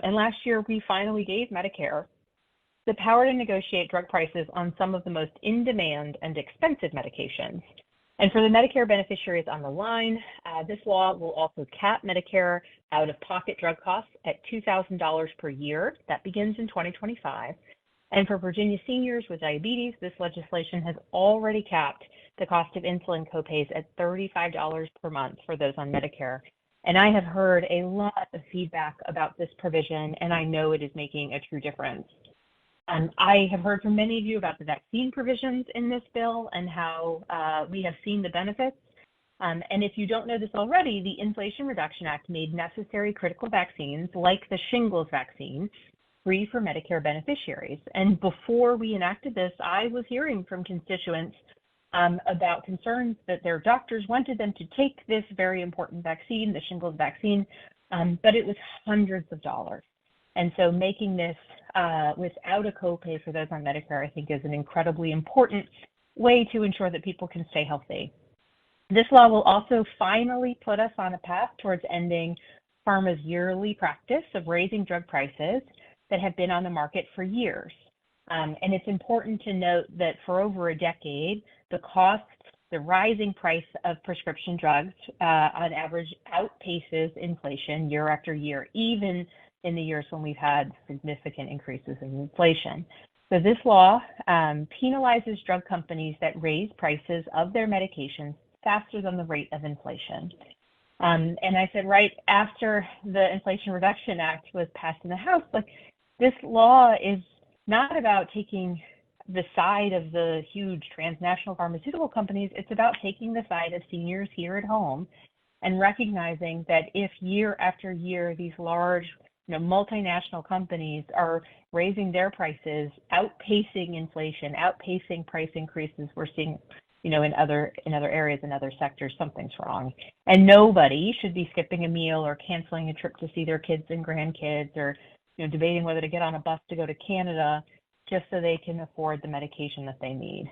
And last year, we finally gave Medicare the power to negotiate drug prices on some of the most in-demand and expensive medications. And for the Medicare beneficiaries on the line, this law will also cap Medicare out-of-pocket drug costs at $2,000 per year. That begins in 2025. And for Virginia seniors with diabetes, this legislation has already capped the cost of insulin copays at $35 per month for those on Medicare. And I have heard a lot of feedback about this provision, and I know it is making a true difference. I have heard from many of you about the vaccine provisions in this bill and how we have seen the benefits. And if you don't know this already, the Inflation Reduction Act made necessary critical vaccines like the shingles vaccine free for Medicare beneficiaries. And before we enacted this, I was hearing from constituents about concerns that their doctors wanted them to take this very important vaccine, the shingles vaccine, but it was hundreds of dollars. And so making this without a copay for those on Medicare, I think, is an incredibly important way to ensure that people can stay healthy. This law will also finally put us on a path towards ending pharma's yearly practice of raising drug prices that have been on the market for years. And it's important to note that for over a decade, the rising price of prescription drugs on average outpaces inflation year after year, even in the years when we've had significant increases in inflation. So this law penalizes drug companies that raise prices of their medications faster than the rate of inflation. And I said right after the Inflation Reduction Act was passed in the House, like, this law is not about taking the side of the huge transnational pharmaceutical companies. It's about taking the side of seniors here at home and recognizing that if year after year these large multinational companies are raising their prices, outpacing inflation, outpacing price increases we're seeing, in other areas, in other sectors, something's wrong. And nobody should be skipping a meal or canceling a trip to see their kids and grandkids, or debating whether to get on a bus to go to Canada just so they can afford the medication that they need.